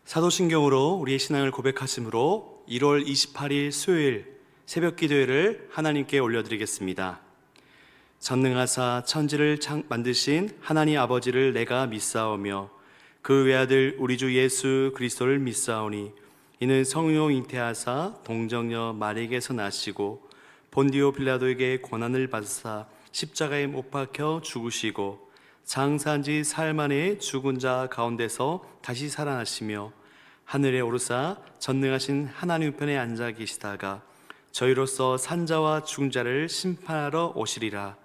사도신경으로 우리의 신앙을 고백하심으로 1월 28일 수요일 새벽 기도회를 하나님께 올려드리겠습니다. 전능하사 천지를 만드신 하나님 아버지를 내가 믿사오며 그 외아들 우리 주 예수 그리스도를 믿사오니 이는 성령 잉태하사 동정녀 마리에게서 나시고 본디오 빌라도에게 고난을 받으사 십자가에 못 박혀 죽으시고 장사한 지 사흘 만에 죽은 자 가운데서 다시 살아나시며 하늘에 오르사 전능하신 하나님 우편에 앉아 계시다가 저희로서 산자와 죽은 자를 심판하러 오시리라.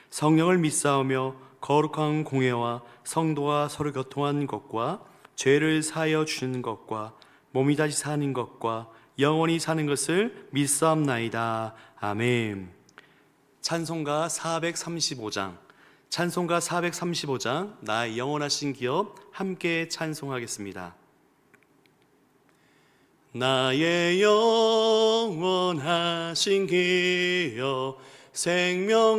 성령을 믿사오며 거룩한 공회와 성도와 서로 교통하는 것과 죄를 사하여 주시는 것과 몸이 다시 사는 것과 영원히 사는 것을 믿사옵나이다. 아멘. 찬송가 435장 찬송가 435장 나의 영원하신 기업 함께 찬송하겠습니다. 나의 영원하신 기업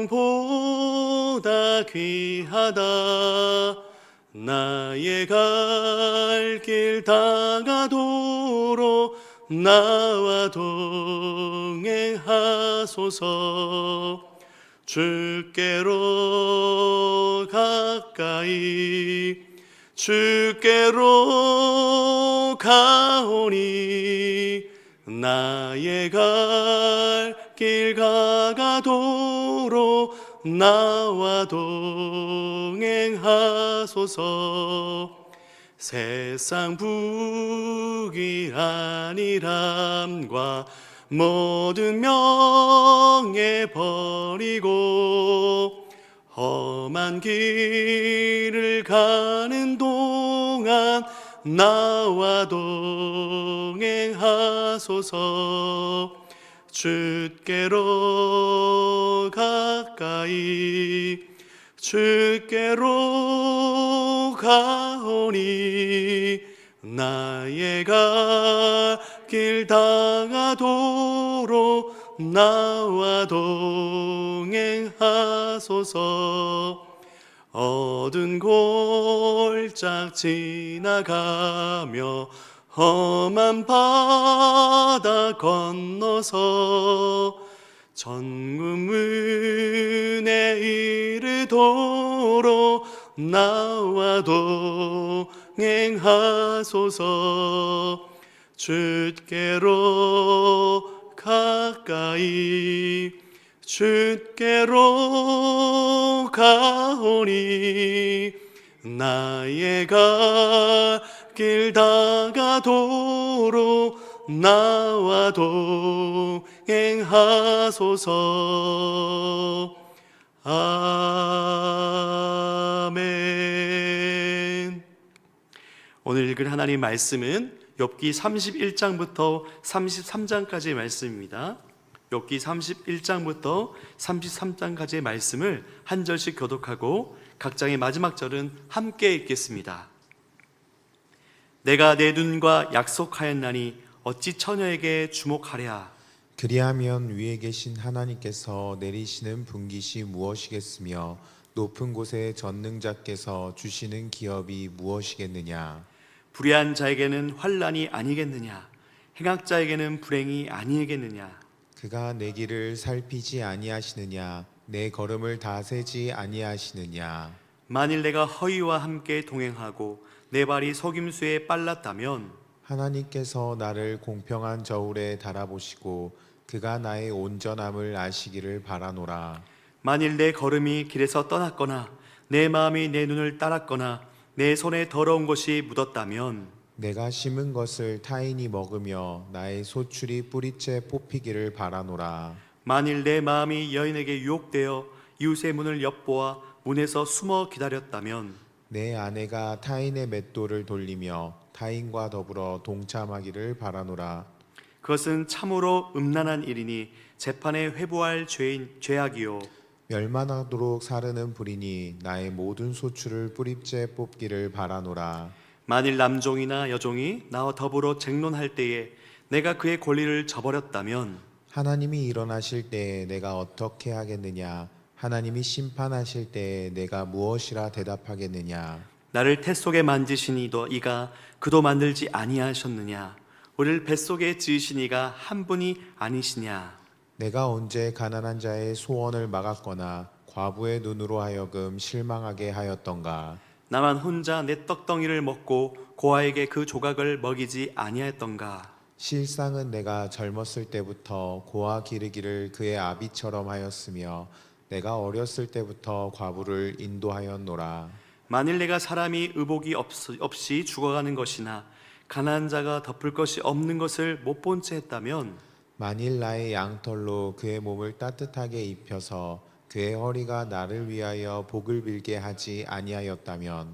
생명보다 귀하다. 나의 갈 길 다가도록 나와 동행하소서. 주께로 가까이 주께로 가오니 나의 갈 길 가가도록 나와 동행하소서. 세상 부귀한이람과 모든 명예 버리고 험한 길을 가는 동안 나와 동행하소서. 주께로 가까이 주께로 가오니 나의 갈 길 다가도록 나와 동행하소서. 어두운 골짝 지나가며 험한 바다 건너서 천국문에 이르도록 나와 동행하소서. 주께로 가까이 주께로 가오니 나의 갈 길 다가도록 나와 동행하소서. 아멘. 오늘 읽을 하나님 말씀은 욥기 31장부터 33장까지의 말씀입니다. 욥기 31장부터 33장까지의 말씀을 한 절씩 교독하고 각 장의 마지막 절은 함께 읽겠습니다. 내가 내 눈과 약속하였나니 어찌 처녀에게 주목하랴. 그리하면 위에 계신 하나님께서 내리시는 분깃이 무엇이겠으며 높은 곳에 전능자께서 주시는 기업이 무엇이겠느냐. 불의한 자에게는 환난이 아니겠느냐. 행악자에게는 불행이 아니겠느냐. 그가 내 길을 살피지 아니하시느냐. 내 걸음을 다세지 아니하시느냐. 만일 내가 허위와 함께 동행하고 내 발이 속임수에 빨랐다면 하나님께서 나를 공평한 저울에 달아보시고 그가 나의 온전함을 아시기를 바라노라. 만일 내 걸음이 길에서 떠났거나 내 마음이 내 눈을 따랐거나 내 손에 더러운 것이 묻었다면 내가 심은 것을 타인이 먹으며 나의 소출이 뿌리째 뽑히기를 바라노라. 만일 내 마음이 여인에게 유혹되어 이웃의 문을 엿보아 문에서 숨어 기다렸다면 내 아내가 타인의 맷돌을 돌리며 타인과 더불어 동참하기를 바라노라. 그것은 참으로 음란한 일이니 재판에 회부할 죄악이요 멸망하도록 사르는 불이니 나의 모든 소출을 뿌리째 뽑기를 바라노라. 만일 남종이나 여종이 나와 더불어 쟁론할 때에 내가 그의 권리를 저버렸다면 하나님이 일어나실 때에 내가 어떻게 하겠느냐. 하나님이 심판하실 때에 내가 무엇이라 대답하겠느냐. 나를 태 속에 만지시니도 이가 그도 만들지 아니하셨느냐? 우리를 뱃속에 지으신 이가 한 분이 아니시냐? 내가 언제 가난한 자의 소원을 막았거나 과부의 눈으로 하여금 실망하게 하였던가. 나만 혼자 내 떡덩이를 먹고 고아에게 그 조각을 먹이지 아니하였던가? 실상은 내가 젊었을 때부터 고아 기르기를 그의 아비처럼 하였으며 내가 어렸을 때부터 과부를 인도하였노라. 만일 내가 사람이 의복이 없이 죽어가는 것이나 가난한 자가 덮을 것이 없는 것을 못 본 채 했다면 만일 나의 양털로 그의 몸을 따뜻하게 입혀서 그의 허리가 나를 위하여 복을 빌게 하지 아니하였다면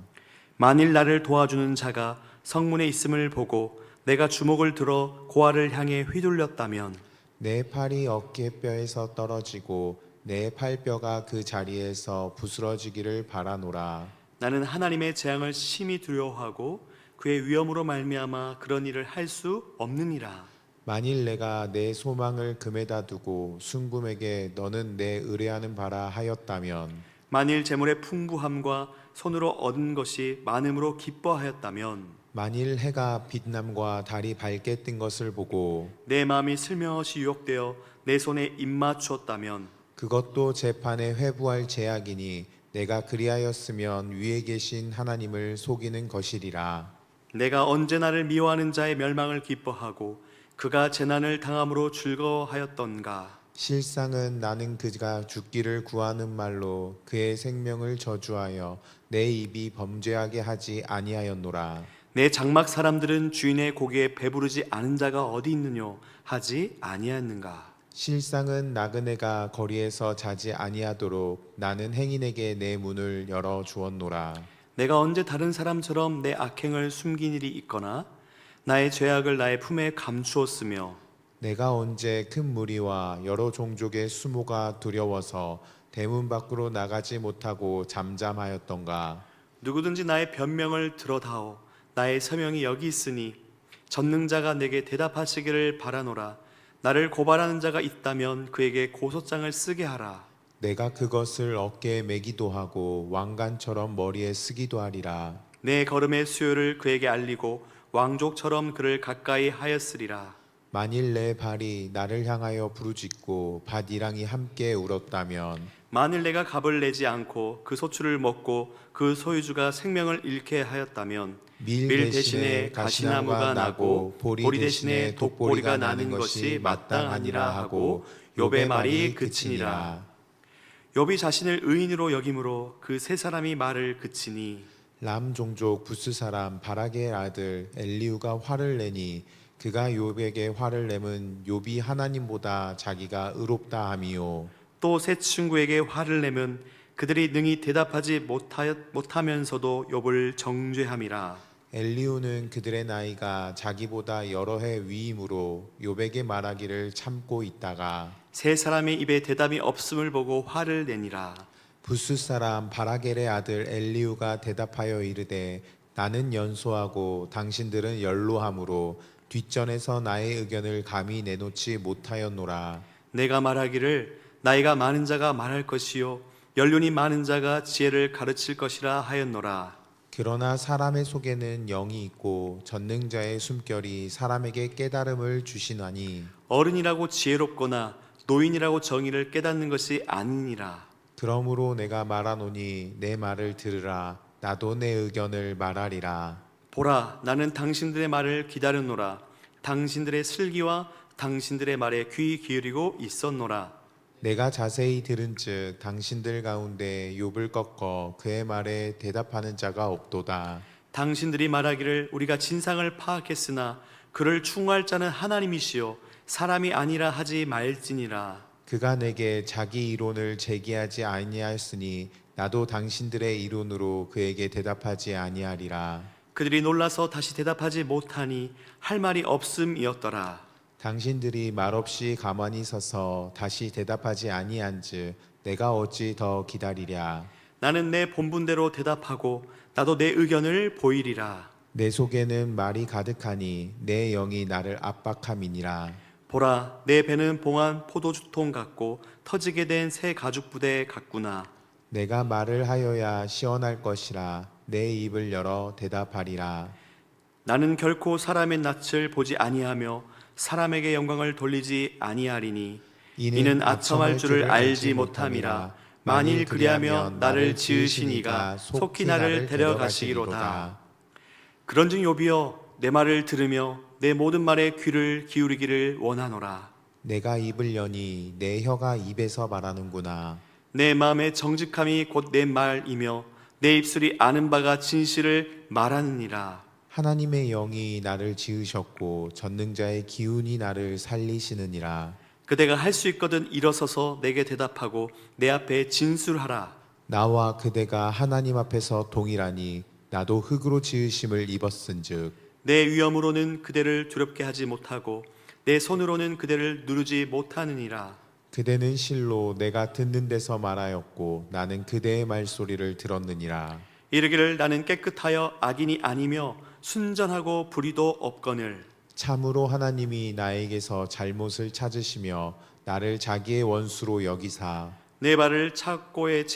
만일 나를 도와주는 자가 성문에 있음을 보고 내가 주먹을 들어 고아를 향해 휘둘렸다면 내 팔이 어깨뼈에서 떨어지고 내 팔뼈가 그 자리에서 부스러지기를 바라노라. 나는 하나님의 재앙을 심히 두려워하고 그의 위엄으로 말미암아 그런 일을 할 수 없느니라. 만일 내가 내 소망을 금에다 두고 순금에게 너는 내 의뢰하는 바라 하였다면 만일 재물의 풍부함과 손으로 얻은 것이 많음으로 기뻐하였다면 만일 해가 빛남과 달이 밝게 뜬 것을 보고 내 마음이 슬며시 유혹되어 내 손에 입맞추었다면 그것도 재판에 회부할 제약이니 내가 그리하였으면 위에 계신 하나님을 속이는 것이리라. 내가 언제 나를 미워하는 자의 멸망을 기뻐하고 그가 재난을 당함으로 즐거워하였던가. 실상은 나는 그가 죽기를 구하는 말로 그의 생명을 저주하여 내 입이 범죄하게 하지 아니하였노라. 내 장막 사람들은 주인의 고기에 배부르지 않은 자가 어디 있느뇨 하지 아니하였는가. 실상은 나그네가 거리에서 자지 아니하도록 나는 행인에게 내 문을 열어 주었노라. 내가 언제 다른 사람처럼 내 악행을 숨긴 일이 있거나 나의 죄악을 나의 품에 감추었으며 내가 언제 큰 무리와 여러 종족의 수모가 두려워서 대문 밖으로 나가지 못하고 잠잠하였던가. 누구든지 나의 변명을 들어다오. 나의 서명이 여기 있으니 전능자가 내게 대답하시기를 바라노라. 나를 고발하는 자가 있다면 그에게 고소장을 쓰게 하라. 내가 그것을 어깨에 매기도 하고 왕관처럼 머리에 쓰기도 하리라. 내 걸음의 수요를 그에게 알리고 왕족처럼 그를 가까이 하였으리라. 만일 내 발이 나를 향하여 부르짖고 밭이랑이 함께 울었다면 만일 내가 값을 내지 않고 그 소출을 먹고 그 소유주가 생명을 잃게 하였다면 밀 대신에 가시나무가 나고 보리 대신에 독보리가 나는 것이 마땅하니라 하고 욥의 말이 그치니라. 욥이 자신을 의인으로 여김으로 그 세 사람이 말을 그치니 람 종족 부스 사람 바락의 아들 엘리우가 화를 내니 그가 욥에게 화를 내면 욥이 하나님보다 자기가 의롭다 함이요. 또 세 친구에게 화를 내면 그들이 능히 대답하지 못하면서도 욥을 정죄함이라. 엘리우는 그들의 나이가 자기보다 여러 해 위임으로 욥에게 말하기를 참고 있다가 세 사람의 입에 대답이 없음을 보고 화를 내니라. 부스 사람 바라겔의 아들 엘리우가 대답하여 이르되 나는 연소하고 당신들은 연로함으로 뒷전에서 나의 의견을 감히 내놓지 못하였노라. 내가 말하기를 나이가 많은 자가 말할 것이요 연륜이 많은 자가 지혜를 가르칠 것이라 하였노라. 그러나 사람의 속에는 영이 있고 전능자의 숨결이 사람에게 깨달음을 주시나니 어른이라고 지혜롭거나 노인이라고 정의를 깨닫는 것이 아니니라. 그러므로 내가 말하노니 내 말을 들으라. 나도 내 의견을 말하리라. 보라, 나는 당신들의 말을 기다렸노라. 당신들의 슬기와 당신들의 말에 귀 기울이고 있었노라. 내가 자세히 들은즉 당신들 가운데 욥을 꺾어 그의 말에 대답하는 자가 없도다. 당신들이 말하기를 우리가 진상을 파악했으나 그를 충고할 자는 하나님이시요 사람이 아니라 하지 말지니라. 그가 내게 자기 이론을 제기하지 아니하였으니 나도 당신들의 이론으로 그에게 대답하지 아니하리라. 그들이 놀라서 다시 대답하지 못하니 할 말이 없음이었더라. 당신들이 말없이 가만히 서서 다시 대답하지 아니한즉 내가 어찌 더 기다리랴. 나는 내 본분대로 대답하고 나도 내 의견을 보이리라. 내 속에는 말이 가득하니 내 영이 나를 압박함이니라. 보라, 내 배는 봉한 포도주통 같고 터지게 된 새 가죽 부대 같구나. 내가 말을 하여야 시원할 것이라. 내 입을 열어 대답하리라. 나는 결코 사람의 낯을 보지 아니하며 사람에게 영광을 돌리지 아니하리니 이는 아첨할 줄을 알지 못함이라. 만일 그리하면 나를 지으신 이가 속히 나를 데려가시기로다. 그런즉 욥이여, 내 말을 들으며 내 모든 말에 귀를 기울이기를 원하노라. 내가 입을 여니 내 혀가 입에서 말하는구나. 내 마음의 정직함이 곧 내 말이며 내 입술이 아는 바가 진실을 말하느니라. 하나님의 영이 나를 지으셨고 전능자의 기운이 나를 살리시느니라. 그대가 할 수 있거든 일어서서 내게 대답하고 내 앞에 진술하라. 나와 그대가 하나님 앞에서 동일하니 나도 흙으로 지으심을 입었은즉 내 위엄으로는 그대를 두렵게 하지 못하고 내 손으로는 그대를 누르지 못하느니라. 그대는 실로 내가 듣는 데서 말하였고 나는 그대의 말소리를 들었느니라. 이르기를 나는 깨끗하여 악인이 아니며 순전하고 불의도 없거늘. 참으로 하나님이 나에게서 잘못을 찾으시며 나를 자기의 원수로 여기사 내 발을 착고에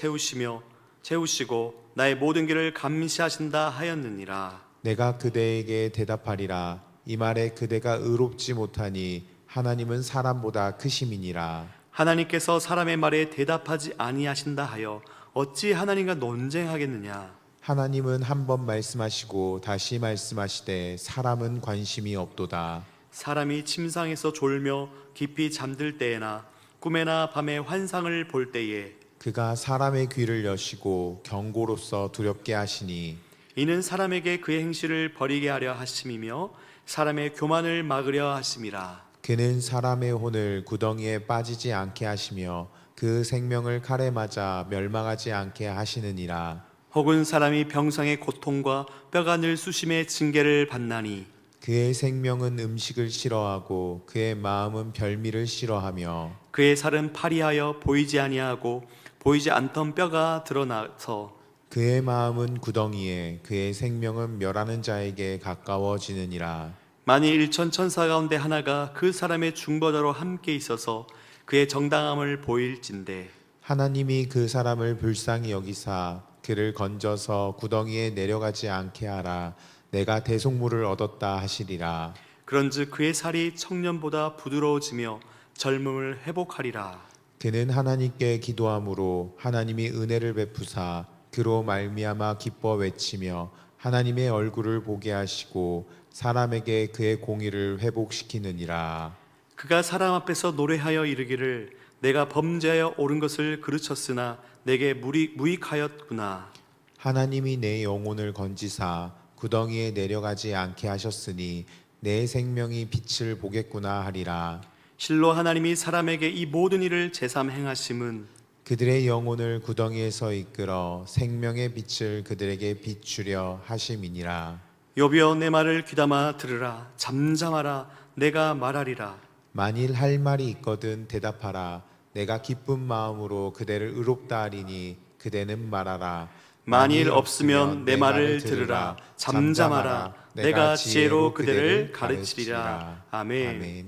채우시고 나의 모든 길을 감시하신다 하였느니라. 내가 그대에게 대답하리라. 이 말에 그대가 의롭지 못하니 하나님은 사람보다 크심이니라. 하나님께서 사람의 말에 대답하지 아니하신다 하여 어찌 하나님과 논쟁하겠느냐. 하나님은 한 번 말씀하시고 다시 말씀하시되 사람은 관심이 없도다. 사람이 침상에서 졸며 깊이 잠들 때에나 꿈에나 밤에 환상을 볼 때에 그가 사람의 귀를 여시고 경고로서 두렵게 하시니 이는 사람에게 그의 행실을 버리게 하려 하심이며 사람의 교만을 막으려 하심이라. 그는 사람의 혼을 구덩이에 빠지지 않게 하시며 그 생명을 칼에 맞아 멸망하지 않게 하시느니라. 혹은 사람이 병상의 고통과 뼈가 늘 수심의 징계를 받나니 그의 생명은 음식을 싫어하고 그의 마음은 별미를 싫어하며 그의 살은 파리하여 보이지 아니하고 보이지 않던 뼈가 드러나서 그의 마음은 구덩이에 그의 생명은 멸하는 자에게 가까워지느니라. 만일 일천 천사 가운데 하나가 그 사람의 중보자로 함께 있어서 그의 정당함을 보일진대 하나님이 그 사람을 불쌍히 여기사 그를 건져서 구덩이에 내려가지 않게 하라. 내가 대속물을 얻었다 하시리라. 그런즉 그의 살이 청년보다 부드러워지며 젊음을 회복하리라. 그는 하나님께 기도함으로 하나님이 은혜를 베푸사 그로 말미암아 기뻐 외치며 하나님의 얼굴을 보게 하시고 사람에게 그의 공의를 회복시키느니라. 그가 사람 앞에서 노래하여 이르기를 내가 범죄하여 옳은 것을 그르쳤으나 내게 무익하였구나. 하나님이 내 영혼을 건지사 구덩이에 내려가지 않게 하셨으니 내 생명이 빛을 보겠구나 하리라. 실로 하나님이 사람에게 이 모든 일을 제삼 행하심은 그들의 영혼을 구덩이에서 이끌어 생명의 빛을 그들에게 비추려 하심이니라. 욥이여, 내 말을 귀담아 들으라. 잠잠하라. 내가 말하리라. 만일 할 말이 있거든 대답하라. 내가 기쁜 마음으로 그대를 의롭다 하리니 그대는 말하라. 만일 없으면 내 말을 들으라. 잠잠하라. 내가 지혜로 그대를 가르치리라. 아멘. 아멘.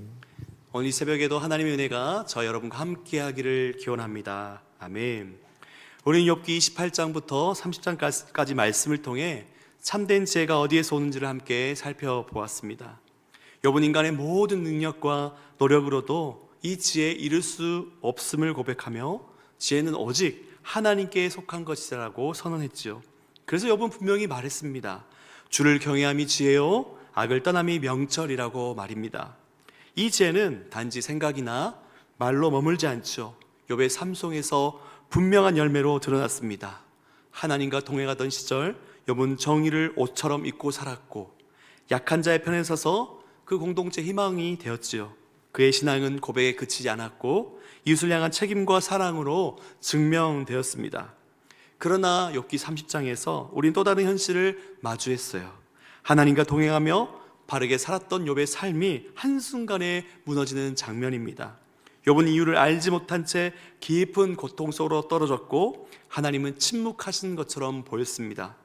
오늘 이 새벽에도 하나님의 은혜가 저 여러분과 함께하기를 기원합니다. 아멘. 우리는 욥기 28장부터 30장까지 말씀을 통해 참된 지혜가 어디에서 오는지를 함께 살펴보았습니다. 욥은 인간의 모든 능력과 노력으로도 이 지혜에 이를 수 없음을 고백하며 지혜는 오직 하나님께 속한 것이라고 선언했죠. 그래서 욥은 분명히 말했습니다. 주를 경외함이 지혜요 악을 떠남이 명철이라고 말입니다. 이 지혜는 단지 생각이나 말로 머물지 않죠. 욥의 삶 속에서 분명한 열매로 드러났습니다. 하나님과 동행하던 시절 욥은 정의를 옷처럼 입고 살았고 약한 자의 편에 서서 그 공동체 희망이 되었지요. 그의 신앙은 고백에 그치지 않았고 이웃을 향한 책임과 사랑으로 증명되었습니다. 그러나 욥기 30장에서 우린 또 다른 현실을 마주했어요. 하나님과 동행하며 바르게 살았던 욥의 삶이 한순간에 무너지는 장면입니다. 욥은 이유를 알지 못한 채 깊은 고통 속으로 떨어졌고 하나님은 침묵하신 것처럼 보였습니다.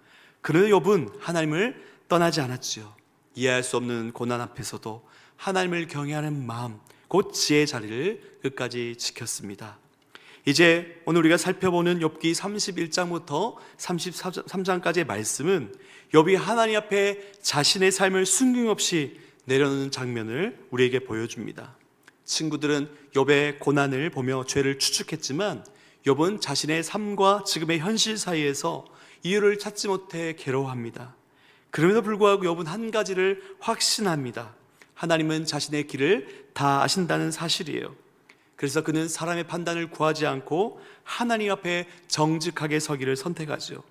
그러나 욥은 하나님을 떠나지 않았지요. 이해할 수 없는 고난 앞에서도 하나님을 경외하는 마음, 곧 지혜의 자리를 끝까지 지켰습니다. 이제 오늘 우리가 살펴보는 욥기 31장부터 33장까지의 말씀은 욥이 하나님 앞에 자신의 삶을 숨김없이 내려놓는 장면을 우리에게 보여줍니다. 친구들은 욥의 고난을 보며 죄를 추측했지만 욥은 자신의 삶과 지금의 현실 사이에서 이유를 찾지 못해 괴로워합니다. 그럼에도 불구하고 욥은 한 가지를 확신합니다. 하나님은 자신의 길을 다 아신다는 사실이에요. 그래서 그는 사람의 판단을 구하지 않고 하나님 앞에 정직하게 서기를 선택하죠.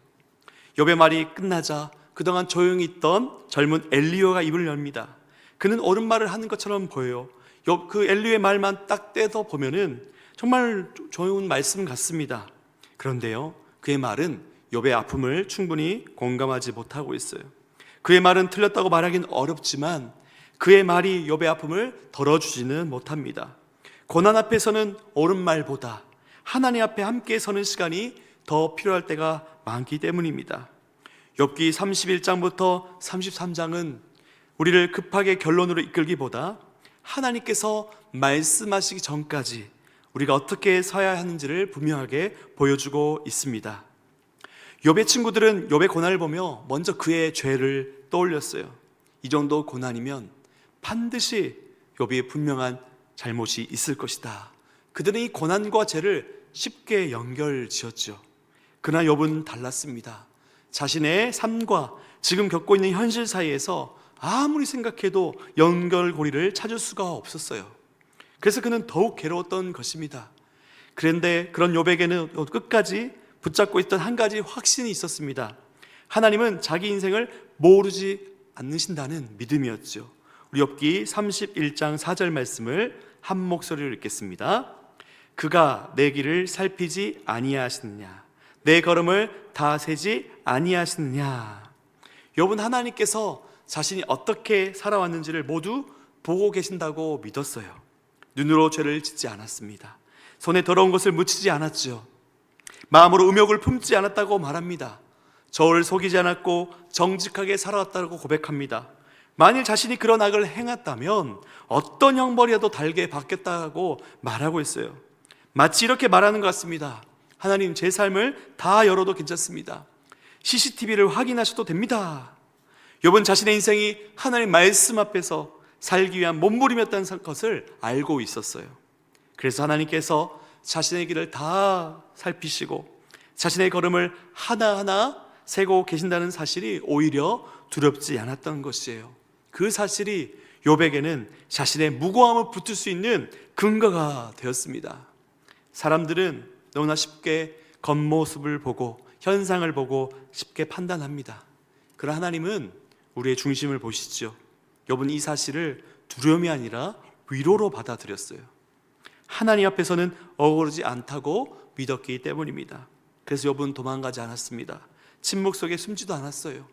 욥의 말이 끝나자 그동안 조용히 있던 젊은 엘리야가 입을 엽니다. 그는 옳은 말을 하는 것처럼 보여요. 그 엘리야의 말만 딱 떼서 보면은 정말 좋은 말씀 같습니다. 그런데요, 그의 말은 욥의 아픔을 충분히 공감하지 못하고 있어요. 그의 말은 틀렸다고 말하기는 어렵지만 그의 말이 욥의 아픔을 덜어주지는 못합니다. 고난 앞에서는 옳은 말보다 하나님 앞에 함께 서는 시간이 더 필요할 때가 많기 때문입니다. 욥기 31장부터 33장은 우리를 급하게 결론으로 이끌기보다 하나님께서 말씀하시기 전까지 우리가 어떻게 서야 하는지를 분명하게 보여주고 있습니다. 욥의 친구들은 욥의 고난을 보며 먼저 그의 죄를 떠올렸어요. 이 정도 고난이면 반드시 욥이 분명한 잘못이 있을 것이다. 그들은 이 고난과 죄를 쉽게 연결지었죠. 그러나 욥은 달랐습니다. 자신의 삶과 지금 겪고 있는 현실 사이에서 아무리 생각해도 연결고리를 찾을 수가 없었어요. 그래서 그는 더욱 괴로웠던 것입니다. 그런데 그런 욥에게는 끝까지 붙잡고 있던 한 가지 확신이 있었습니다. 하나님은 자기 인생을 모르지 않으신다는 믿음이었죠. 우리 욥기 31장 4절 말씀을 한 목소리로 읽겠습니다. 그가 내 길을 살피지 아니하시느냐, 내 걸음을 다 세지 아니하시느냐. 욥은 하나님께서 자신이 어떻게 살아왔는지를 모두 보고 계신다고 믿었어요. 눈으로 죄를 짓지 않았습니다. 손에 더러운 것을 묻히지 않았죠. 마음으로 음욕을 품지 않았다고 말합니다. 저를 속이지 않았고 정직하게 살아왔다고 고백합니다. 만일 자신이 그런 악을 행했다면 어떤 형벌이라도 달게 받겠다고 말하고 있어요. 마치 이렇게 말하는 것 같습니다. 하나님, 제 삶을 다 열어도 괜찮습니다. CCTV를 확인하셔도 됩니다. 욥은 자신의 인생이 하나님 말씀 앞에서 살기 위한 몸부림이었다는 것을 알고 있었어요. 그래서 하나님께서 자신의 길을 다 살피시고 자신의 걸음을 하나하나 세고 계신다는 사실이 오히려 두렵지 않았던 것이에요. 그 사실이 욥에게는 자신의 무고함을 붙을 수 있는 근거가 되었습니다. 사람들은 너무나 쉽게 겉모습을 보고 현상을 보고 쉽게 판단합니다. 그러나 하나님은 우리의 중심을 보시죠. 욥은 이 사실을 두려움이 아니라 위로로 받아들였어요. 하나님 앞에서는 어그러지 않다고 믿었기 때문입니다. 그래서 욥은 도망가지 않았습니다. 침묵 속에 숨지도 않았어요.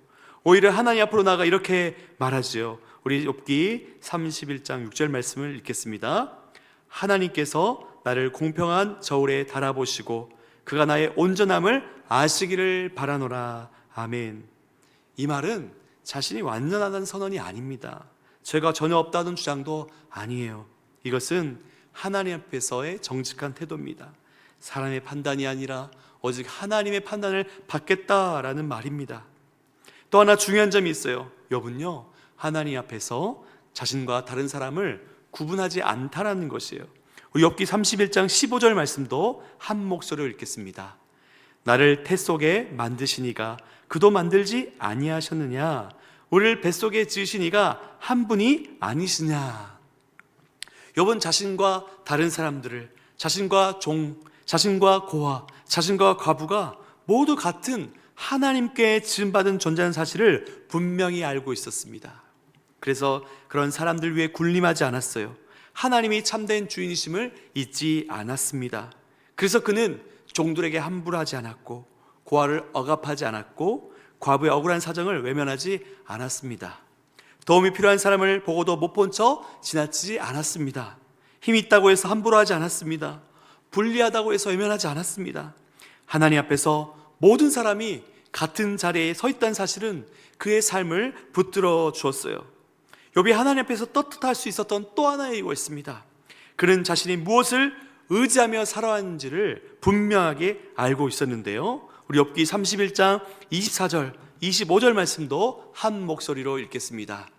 오히려 하나님 앞으로 나가 이렇게 말하지요. 우리 욥기 31장 6절 말씀을 읽겠습니다. 하나님께서 나를 공평한 저울에 달아보시고 그가 나의 온전함을 아시기를 바라노라. 아멘. 이 말은 자신이 완전하다는 선언이 아닙니다. 죄가 전혀 없다는 주장도 아니에요. 이것은 하나님 앞에서의 정직한 태도입니다. 사람의 판단이 아니라 오직 하나님의 판단을 받겠다라는 말입니다. 또 하나 중요한 점이 있어요. 욥은요, 하나님 앞에서 자신과 다른 사람을 구분하지 않다라는 것이에요. 우리 욥기 31장 15절 말씀도 한 목소리로 읽겠습니다. 나를 태 속에 만드시니가 그도 만들지 아니하셨느냐, 우리를 뱃속에 지으시니가 한 분이 아니시냐. 욥은 자신과 다른 사람들을, 자신과 종, 자신과 고아, 자신과 과부가 모두 같은 하나님께 지음받은 존재라는 사실을 분명히 알고 있었습니다. 그래서 그런 사람들 위해 군림하지 않았어요. 하나님이 참된 주인이심을 잊지 않았습니다. 그래서 그는 종들에게 함부로하지 않았고 고아를 억압하지 않았고 과부의 억울한 사정을 외면하지 않았습니다. 도움이 필요한 사람을 보고도 못 본 척 지나치지 않았습니다. 힘이 있다고 해서 함부로하지 않았습니다. 불리하다고 해서 외면하지 않았습니다. 하나님 앞에서 모든 사람이 같은 자리에 서 있다는 사실은 그의 삶을 붙들어 주었어요. 욥이 하나님 앞에서 떳떳할 수 있었던 또 하나의 이유가 있습니다. 그는 자신이 무엇을 의지하며 살아왔는지를 분명하게 알고 있었는데요. 우리 욥기 31장 24절, 25절 말씀도 한 목소리로 읽겠습니다.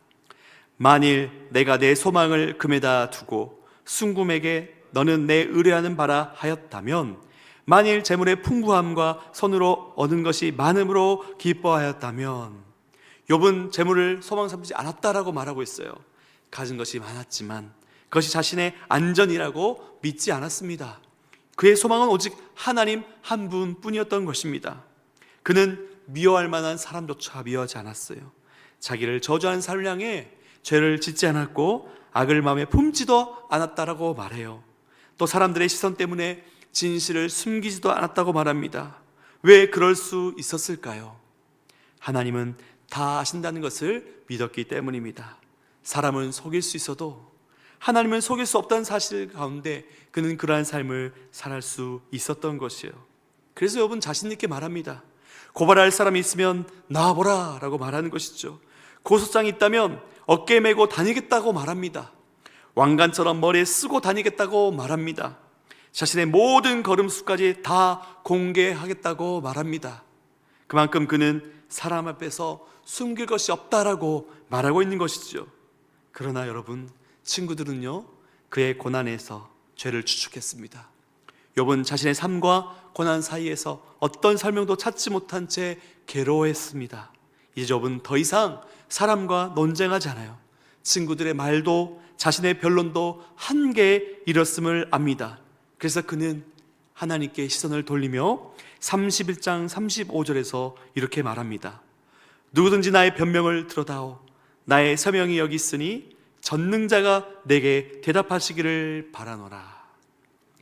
만일 내가 내 소망을 금에다 두고 순금에게 너는 내 의뢰하는 바라 하였다면, 만일 재물의 풍부함과 손으로 얻은 것이 많음으로 기뻐하였다면. 욥은 재물을 소망 삼지 않았다라고 말하고 있어요. 가진 것이 많았지만 그것이 자신의 안전이라고 믿지 않았습니다. 그의 소망은 오직 하나님 한 분뿐이었던 것입니다. 그는 미워할 만한 사람조차 미워하지 않았어요. 자기를 저주하는 사람을 향해 죄를 짓지 않았고 악을 마음에 품지도 않았다라고 말해요. 또 사람들의 시선 때문에 진실을 숨기지도 않았다고 말합니다. 왜 그럴 수 있었을까요? 하나님은 다 아신다는 것을 믿었기 때문입니다. 사람은 속일 수 있어도 하나님은 속일 수 없다는 사실 가운데 그는 그러한 삶을 살할 수 있었던 것이에요. 그래서 욥은 자신 있게 말합니다. 고발할 사람이 있으면 나와보라 라고 말하는 것이죠. 고소장이 있다면 어깨에 메고 다니겠다고 말합니다. 왕관처럼 머리에 쓰고 다니겠다고 말합니다. 자신의 모든 걸음수까지 다 공개하겠다고 말합니다. 그만큼 그는 사람 앞에서 숨길 것이 없다라고 말하고 있는 것이죠. 그러나 여러분, 친구들은요, 그의 고난에서 죄를 추측했습니다. 욥은 자신의 삶과 고난 사이에서 어떤 설명도 찾지 못한 채 괴로워했습니다. 이제 욥은 더 이상 사람과 논쟁하지 않아요. 친구들의 말도 자신의 변론도 한계에 이뤘음을 압니다. 그래서 그는 하나님께 시선을 돌리며 31장 35절에서 이렇게 말합니다. 누구든지 나의 변명을 들어다오. 나의 서명이 여기 있으니 전능자가 내게 대답하시기를 바라노라.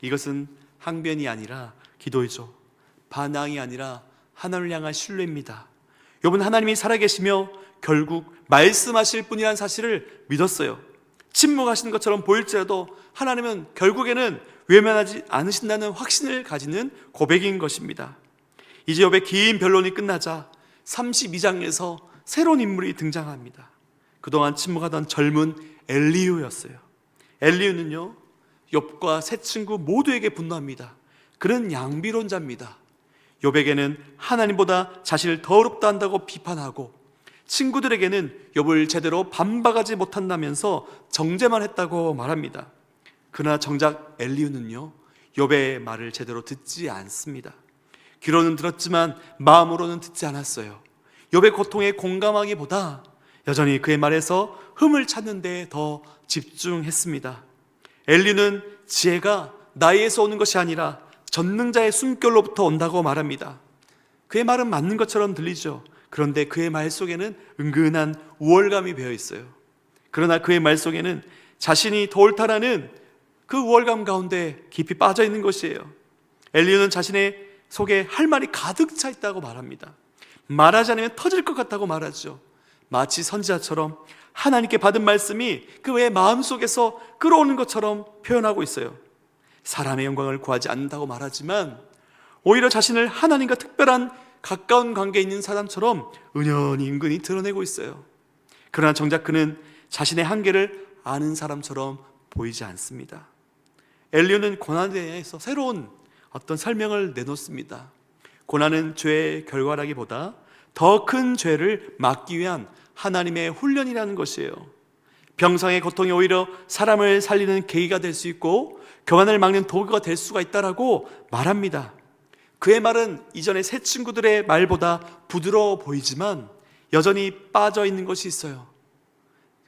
이것은 항변이 아니라 기도이죠. 반항이 아니라 하나님을 향한 신뢰입니다. 욥은 하나님이 살아계시며 결국 말씀하실 분이라는 사실을 믿었어요. 침묵하시는 것처럼 보일지라도 하나님은 결국에는 외면하지 않으신다는 확신을 가지는 고백인 것입니다. 이제 욥의 긴 변론이 끝나자 32장에서 새로운 인물이 등장합니다. 그동안 침묵하던 젊은 엘리후였어요. 엘리후는요, 욥과 세 친구 모두에게 분노합니다. 그는 양비론자입니다. 욥에게는 하나님보다 자신을 더 어렵다 한다고 비판하고, 친구들에게는 욥을 제대로 반박하지 못한다면서 정죄만 했다고 말합니다. 그러나 정작 엘리후는요, 욥의 말을 제대로 듣지 않습니다. 귀로는 들었지만 마음으로는 듣지 않았어요. 욥의 고통에 공감하기보다 여전히 그의 말에서 흠을 찾는 데 더 집중했습니다. 엘리후는 지혜가 나이에서 오는 것이 아니라 전능자의 숨결로부터 온다고 말합니다. 그의 말은 맞는 것처럼 들리죠. 그런데 그의 말 속에는 은근한 우월감이 배어 있어요. 그러나 그의 말 속에는 자신이 더 옳다라는 그 우월감 가운데 깊이 빠져 있는 것이에요. 엘리후는 자신의 속에 할 말이 가득 차 있다고 말합니다. 말하지 않으면 터질 것 같다고 말하죠. 마치 선지자처럼 하나님께 받은 말씀이 그의 마음속에서 끌어오는 것처럼 표현하고 있어요. 사람의 영광을 구하지 않는다고 말하지만 오히려 자신을 하나님과 특별한 가까운 관계에 있는 사람처럼 은근히 드러내고 있어요. 그러나 정작 그는 자신의 한계를 아는 사람처럼 보이지 않습니다. 엘리후는 고난에 대해서 새로운 어떤 설명을 내놓습니다. 고난은 죄의 결과라기보다 더 큰 죄를 막기 위한 하나님의 훈련이라는 것이에요. 병상의 고통이 오히려 사람을 살리는 계기가 될 수 있고 교만을 막는 도구가 될 수가 있다라고 말합니다. 그의 말은 이전의 새 친구들의 말보다 부드러워 보이지만 여전히 빠져 있는 것이 있어요.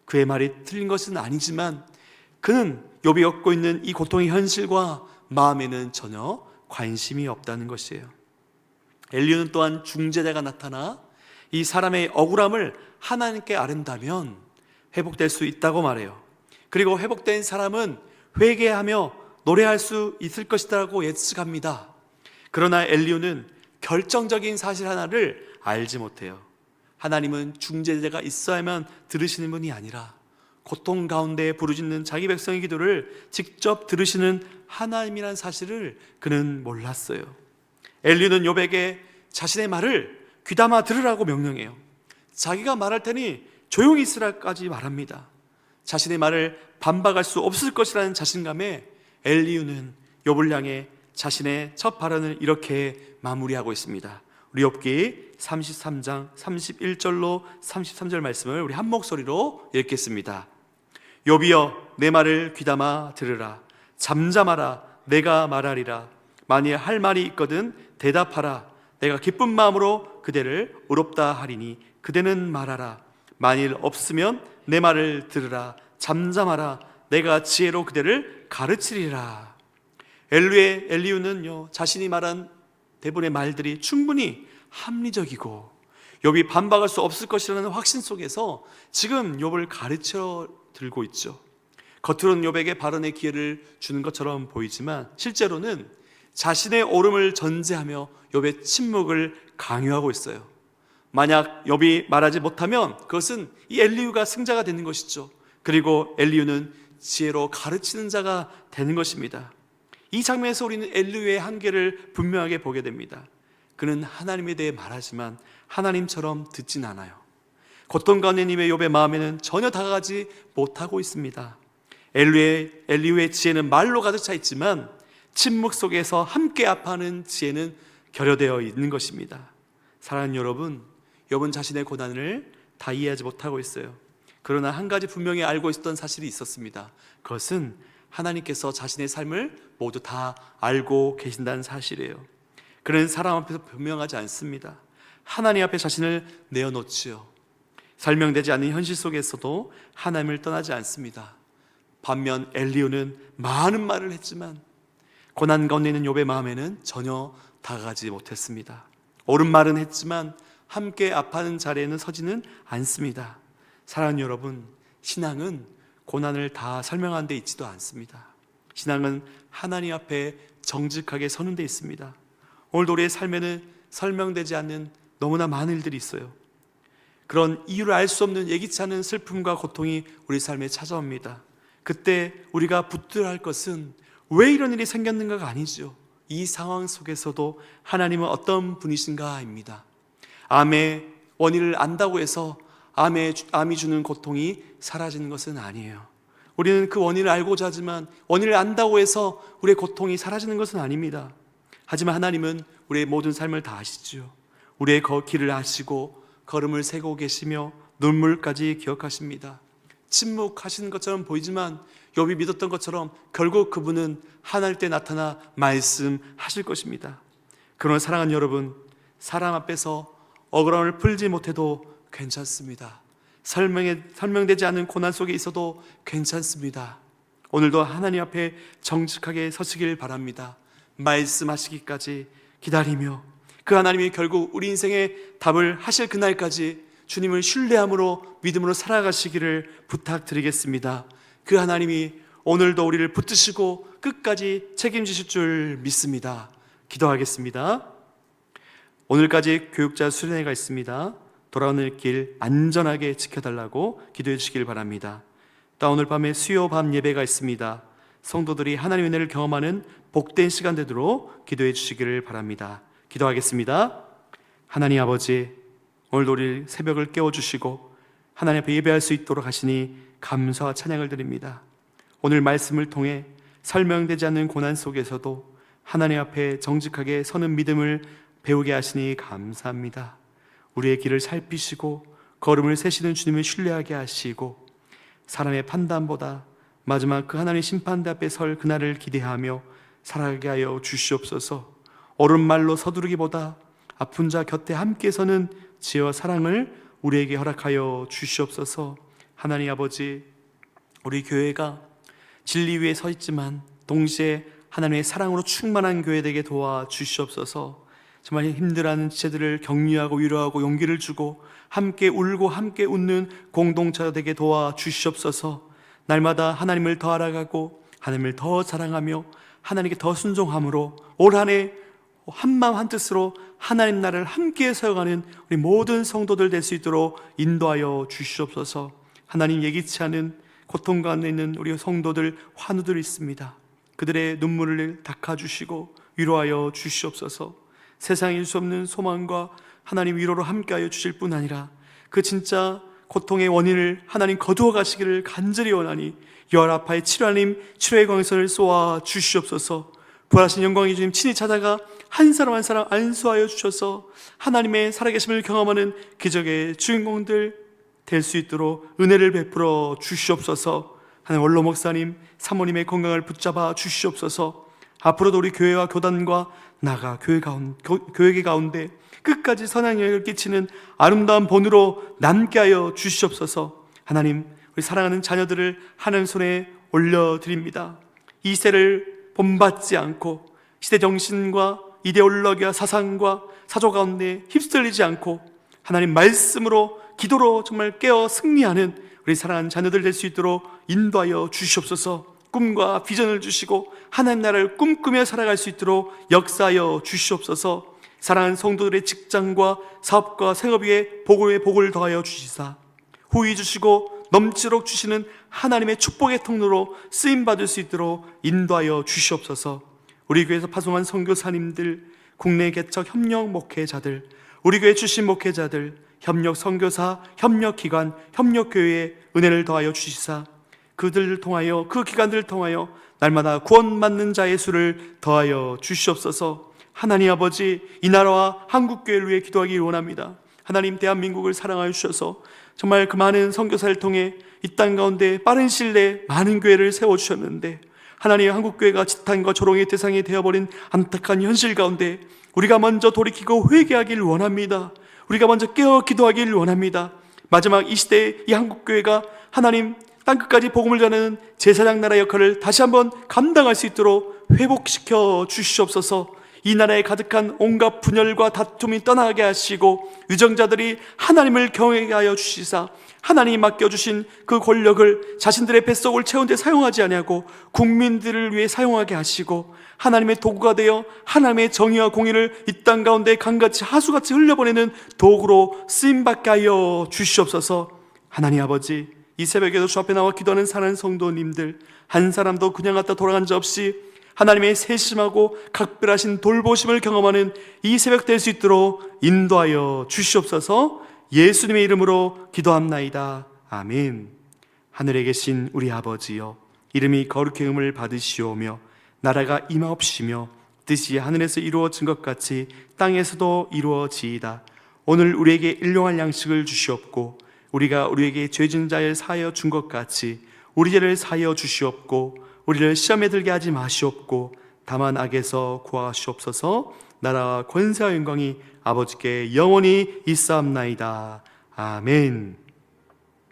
그의 말이 틀린 것은 아니지만 그는 욥이 겪고 있는 이 고통의 현실과 마음에는 전혀 관심이 없다는 것이에요. 엘리후는 또한 중재자가 나타나 이 사람의 억울함을 하나님께 아른다면 회복될 수 있다고 말해요. 그리고 회복된 사람은 회개하며 노래할 수 있을 것이라고 예측합니다. 그러나 엘리후는 결정적인 사실 하나를 알지 못해요. 하나님은 중재자가 있어야만 들으시는 분이 아니라 고통 가운데 부르짖는 자기 백성의 기도를 직접 들으시는 하나님이라는 사실을 그는 몰랐어요. 엘리후는 욥에게 자신의 말을 귀담아 들으라고 명령해요. 자기가 말할 테니 조용히 있으라까지 말합니다. 자신의 말을 반박할 수 없을 것이라는 자신감에 엘리후는 욥을 향해 자신의 첫 발언을 이렇게 마무리하고 있습니다. 우리 욥기 33장 31절로 33절 말씀을 우리 한 목소리로 읽겠습니다. 욥이여 내 말을 귀담아 들으라. 잠잠하라. 내가 말하리라. 만일 할 말이 있거든 대답하라. 내가 기쁜 마음으로 그대를 의롭다 하리니 그대는 말하라. 만일 없으면 내 말을 들으라. 잠잠하라. 내가 지혜로 그대를 가르치리라. 엘리후는요, 자신이 말한 대부분의 말들이 충분히 합리적이고 욥이 반박할 수 없을 것이라는 확신 속에서 지금 욥을 가르쳐 들고 있죠. 겉으로는 욥에게 발언의 기회를 주는 것처럼 보이지만 실제로는 자신의 옳음을 전제하며 욥의 침묵을 강요하고 있어요. 만약 욥이 말하지 못하면 그것은 이 엘리후가 승자가 되는 것이죠. 그리고 엘리후는 지혜로 가르치는 자가 되는 것입니다. 이 장면에서 우리는 엘리후의 한계를 분명하게 보게 됩니다. 그는 하나님에 대해 말하지만 하나님처럼 듣진 않아요. 고통 가운데 님의 욥의 마음에는 전혀 다가가지 못하고 있습니다. 엘리후의 지혜는 말로 가득 차 있지만 침묵 속에서 함께 아파하는 지혜는 결여되어 있는 것입니다. 사랑하는 여러분, 욥은 자신의 고난을 다 이해하지 못하고 있어요. 그러나 한 가지 분명히 알고 있었던 사실이 있었습니다. 그것은 하나님께서 자신의 삶을 모두 다 알고 계신다는 사실이에요. 그는 사람 앞에서 변명하지 않습니다. 하나님 앞에 자신을 내어놓지요. 설명되지 않는 현실 속에서도 하나님을 떠나지 않습니다. 반면 엘리후는 많은 말을 했지만 고난 가운데 있는 욥의 마음에는 전혀 다가가지 못했습니다. 옳은 말은 했지만 함께 아파하는 자리에는 서지는 않습니다. 사랑하는 여러분, 신앙은 고난을 다 설명하는 데 있지도 않습니다. 신앙은 하나님 앞에 정직하게 서는 데 있습니다. 오늘도 우리의 삶에는 설명되지 않는 너무나 많은 일들이 있어요. 그런 이유를 알 수 없는 예기치 않은 슬픔과 고통이 우리 삶에 찾아옵니다. 그때 우리가 붙들어야 할 것은 왜 이런 일이 생겼는가가 아니죠. 이 상황 속에서도 하나님은 어떤 분이신가입니다. 암의 원인을 안다고 해서 암이 주는 고통이 사라지는 것은 아니에요. 우리는 그 원인을 알고자 하지만 원인을 안다고 해서 우리의 고통이 사라지는 것은 아닙니다. 하지만 하나님은 우리의 모든 삶을 다 아시죠. 우리의 길을 아시고 걸음을 세고 계시며 눈물까지 기억하십니다. 침묵하시는 것처럼 보이지만 욥이 믿었던 것처럼 결국 그분은 하나님 때 나타나 말씀하실 것입니다. 그러나 사랑하는 여러분, 사람 앞에서 억울함을 풀지 못해도 괜찮습니다. 설명되지 않는 고난 속에 있어도 괜찮습니다. 오늘도 하나님 앞에 정직하게 서시길 바랍니다. 말씀하시기까지 기다리며 그 하나님이 결국 우리 인생의 답을 하실 그날까지 주님을 신뢰함으로 믿음으로 살아가시기를 부탁드리겠습니다. 그 하나님이 오늘도 우리를 붙드시고 끝까지 책임지실 줄 믿습니다. 기도하겠습니다. 오늘까지 교육자 수련회가 있습니다. 돌아오는 길 안전하게 지켜달라고 기도해 주시길 바랍니다. 또 오늘 밤에 수요 밤 예배가 있습니다. 성도들이 하나님의 은혜를 경험하는 복된 시간 되도록 기도해 주시기를 바랍니다. 기도하겠습니다. 하나님 아버지, 오늘도 우리 새벽을 깨워주시고 하나님 앞에 예배할 수 있도록 하시니 감사와 찬양을 드립니다. 오늘 말씀을 통해 설명되지 않는 고난 속에서도 하나님 앞에 정직하게 서는 믿음을 배우게 하시니 감사합니다. 우리의 길을 살피시고 걸음을 세시는 주님을 신뢰하게 하시고 사람의 판단보다 마지막 그 하나님의 심판대 앞에 설 그날을 기대하며 살아가게 하여 주시옵소서. 옳은 말로 서두르기보다 아픈 자 곁에 함께 서는 지혜와 사랑을 우리에게 허락하여 주시옵소서. 하나님 아버지, 우리 교회가 진리 위에 서 있지만 동시에 하나님의 사랑으로 충만한 교회 되게 도와주시옵소서. 정말 힘들어하는 지체들을 격려하고 위로하고 용기를 주고 함께 울고 함께 웃는 공동체가 되게 도와주시옵소서. 날마다 하나님을 더 알아가고 하나님을 더 사랑하며 하나님께 더 순종함으로 올 한 해 한마음 한뜻으로 하나님 나라를 함께 세워가는 우리 모든 성도들 될 수 있도록 인도하여 주시옵소서. 하나님 예기치 않은 고통 가운데 있는 우리 성도들, 환우들 있습니다. 그들의 눈물을 닦아주시고 위로하여 주시옵소서. 세상에 일 수 없는 소망과 하나님 위로로 함께하여 주실 뿐 아니라 그 진짜 고통의 원인을 하나님 거두어 가시기를 간절히 원하니 열 아파의 치료하님 치료의 광선을 쏘아 주시옵소서. 부활하신 영광의 주님 친히 찾아가 한 사람 한 사람 안수하여 주셔서 하나님의 살아계심을 경험하는 기적의 주인공들 될 수 있도록 은혜를 베풀어 주시옵소서. 하나님 원로 목사님, 사모님의 건강을 붙잡아 주시옵소서. 앞으로도 우리 교회와 교단과 나가 교회 가운데 끝까지 선한 영향을 끼치는 아름다운 본으로 남게 하여 주시옵소서. 하나님, 우리 사랑하는 자녀들을 하나님 손에 올려드립니다. 이 세를 본받지 않고 시대 정신과 이데올로기와 사상과 사조 가운데 휩쓸리지 않고 하나님 말씀으로 기도로 정말 깨어 승리하는 우리 사랑하는 자녀들 될 수 있도록 인도하여 주시옵소서. 꿈과 비전을 주시고 하나님 나라를 꿈꾸며 살아갈 수 있도록 역사하여 주시옵소서. 사랑하는 성도들의 직장과 사업과 생업 위에 복을 더하여 주시사 후히 주시고 넘치도록 주시는 하나님의 축복의 통로로 쓰임받을 수 있도록 인도하여 주시옵소서. 우리 교회에서 파송한 선교사님들, 국내 개척 협력 목회자들, 우리 교회 출신 목회자들, 협력 선교사, 협력기관, 협력교회에 은혜를 더하여 주시사 그들을 통하여 그 기관들을 통하여 날마다 구원받는 자의 수를 더하여 주시옵소서. 하나님 아버지, 이 나라와 한국교회를 위해 기도하기 원합니다. 하나님, 대한민국을 사랑하여 주셔서 정말 그 많은 선교사를 통해 이 땅 가운데 빠른 시일 내에 많은 교회를 세워주셨는데 하나님, 한국교회가 지탄과 조롱의 대상이 되어버린 안타까운 현실 가운데 우리가 먼저 돌이키고 회개하기를 원합니다. 우리가 먼저 깨어 기도하기를 원합니다. 마지막 이 시대에 이 한국교회가 하나님 땅끝까지 복음을 전하는 제사장 나라 역할을 다시 한번 감당할 수 있도록 회복시켜 주시옵소서. 이 나라에 가득한 온갖 분열과 다툼이 떠나게 하시고 유정자들이 하나님을 경외하게 하여 주시사 하나님이 맡겨주신 그 권력을 자신들의 뱃속을 채우는 데 사용하지 아니하고 국민들을 위해 사용하게 하시고 하나님의 도구가 되어 하나님의 정의와 공의를 이 땅 가운데 강같이 하수같이 흘려보내는 도구로 쓰임받게 하여 주시옵소서. 하나님 아버지, 이 새벽에도 주 앞에 나와 기도하는 사랑하는 성도님들 한 사람도 그냥 갔다 돌아간 자 없이 하나님의 세심하고 각별하신 돌보심을 경험하는 이 새벽 될 수 있도록 인도하여 주시옵소서. 예수님의 이름으로 기도합나이다. 아멘. 하늘에 계신 우리 아버지여, 이름이 거룩히 여김을 받으시오며 나라가 임하옵시며 뜻이 하늘에서 이루어진 것 같이 땅에서도 이루어지이다. 오늘 우리에게 일용할 양식을 주시옵고 우리가 우리에게 죄진 자를 사하여 준 것 같이 우리 죄를 사하여 주시옵고 우리를 시험에 들게 하지 마시옵고 다만 악에서 구하시옵소서. 나라와 권세와 영광이 아버지께 영원히 있사옵나이다. 아멘.